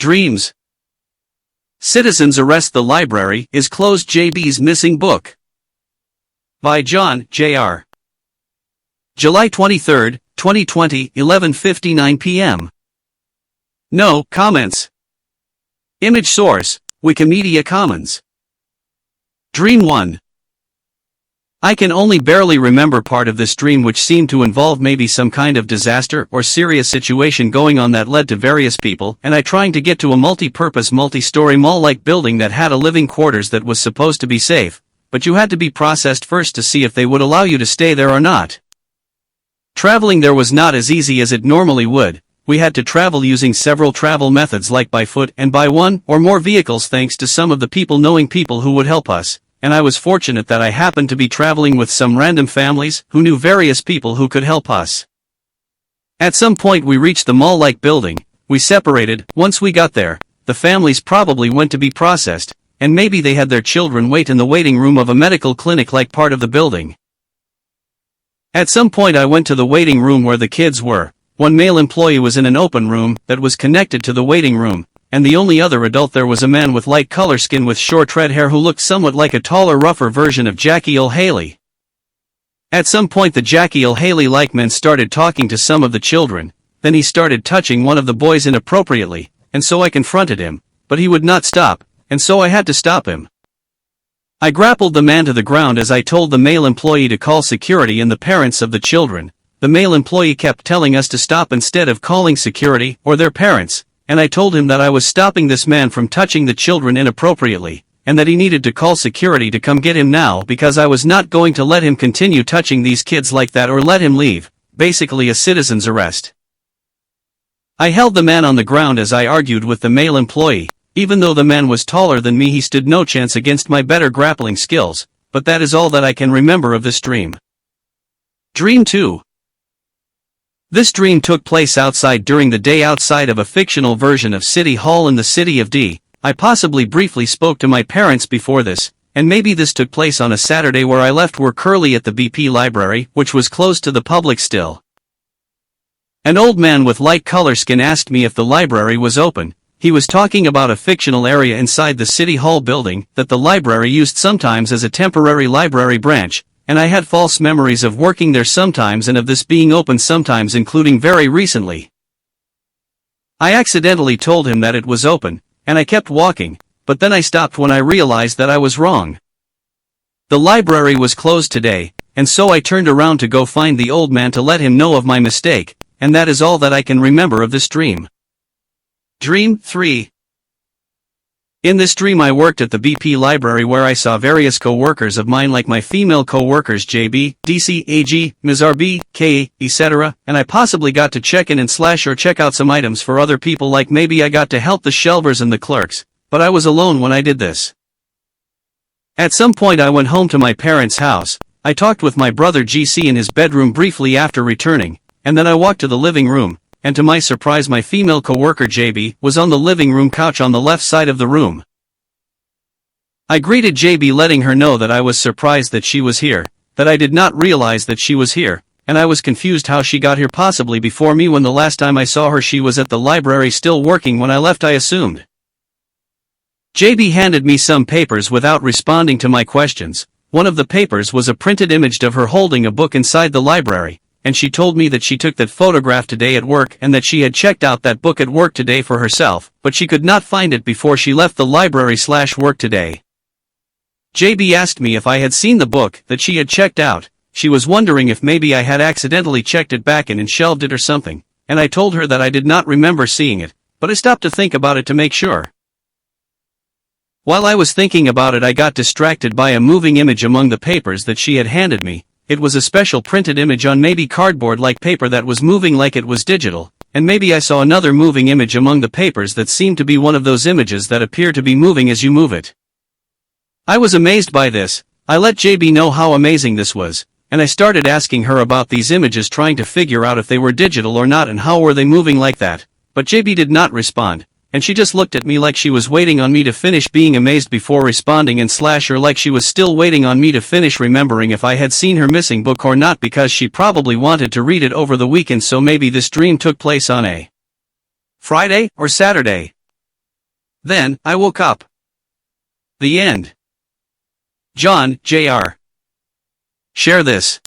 Dreams. Citizens arrest the library is closed. JBs Missing Book. By John, Jr. July 23, 2020, 11:59 p.m. No comments. Image source, Wikimedia Commons. Dream 1. I can only barely remember part of this dream, which seemed to involve maybe some kind of disaster or serious situation going on that led to various people and I trying to get to a multi-purpose multi-story mall-like building that had a living quarters that was supposed to be safe, but you had to be processed first to see if they would allow you to stay there or not. Traveling there was not as easy as it normally would. We had to travel using several travel methods like by foot and by one or more vehicles, thanks to some of the people knowing people who would help us. And I was fortunate that I happened to be traveling with some random families who knew various people who could help us. At some point we reached the mall-like building, we separated. Once we got there, the families probably went to be processed, and maybe they had their children wait in the waiting room of a medical clinic-like part of the building. At some point I went to the waiting room where the kids were. One male employee was in an open room that was connected to the waiting room, and the only other adult there was a man with light color skin with short red hair who looked somewhat like a taller, rougher version of Jackie Earle Haley. At some point the Jackie Earle Haley-like man started talking to some of the children, then he started touching one of the boys inappropriately, and so I confronted him, but he would not stop, and so I had to stop him. I grappled the man to the ground as I told the male employee to call security and the parents of the children. The male employee kept telling us to stop instead of calling security or their parents, and I told him that I was stopping this man from touching the children inappropriately, and that he needed to call security to come get him now because I was not going to let him continue touching these kids like that or let him leave, basically a citizen's arrest. I held the man on the ground as I argued with the male employee. Even though the man was taller than me, he stood no chance against my better grappling skills, but that is all that I can remember of this dream. Dream 2. This dream took place outside during the day outside of a fictional version of City Hall in the city of D. I possibly briefly spoke to my parents before this, and maybe this took place on a Saturday where I left work early at the BP library, which was closed to the public still. An old man with light color skin asked me if the library was open. He was talking about a fictional area inside the City Hall building that the library used sometimes as a temporary library branch, and I had false memories of working there sometimes and of this being open sometimes, including very recently. I accidentally told him that it was open, and I kept walking, but then I stopped when I realized that I was wrong. The library was closed today, and so I turned around to go find the old man to let him know of my mistake, and that is all that I can remember of this dream. Dream 3. In this dream I worked at the BP library where I saw various co-workers of mine like my female co-workers JB, DC, AG, Ms. RB, K, etc., and I possibly got to check in and or check out some items for other people, like maybe I got to help the shelvers and the clerks, but I was alone when I did this. At some point I went home to my parents' house. I talked with my brother GC in his bedroom briefly after returning, and then I walked to the living room. And to my surprise my female co-worker JB was on the living room couch on the left side of the room. I greeted JB letting her know that I was surprised that she was here, that I did not realize that she was here, and I was confused how she got here possibly before me when the last time I saw her she was at the library still working when I left, I assumed. JB handed me some papers without responding to my questions. One of the papers was a printed image of her holding a book inside the library. And she told me that she took that photograph today at work and that she had checked out that book at work today for herself, but she could not find it before she left the library/work today. JB asked me if I had seen the book that she had checked out. She was wondering if maybe I had accidentally checked it back in and shelved it or something, and I told her that I did not remember seeing it, but I stopped to think about it to make sure. While I was thinking about it I got distracted by a moving image among the papers that she had handed me. It was a special printed image on maybe cardboard-like paper that was moving like it was digital, and maybe I saw another moving image among the papers that seemed to be one of those images that appear to be moving as you move it. I was amazed by this. I let JB know how amazing this was, and I started asking her about these images, trying to figure out if they were digital or not and how were they moving like that, but JB did not respond. And she just looked at me like she was waiting on me to finish being amazed before responding, and or like she was still waiting on me to finish remembering if I had seen her missing book or not, because she probably wanted to read it over the weekend, so maybe this dream took place on a Friday or Saturday. Then, I woke up. The end. John, Jr. Share this.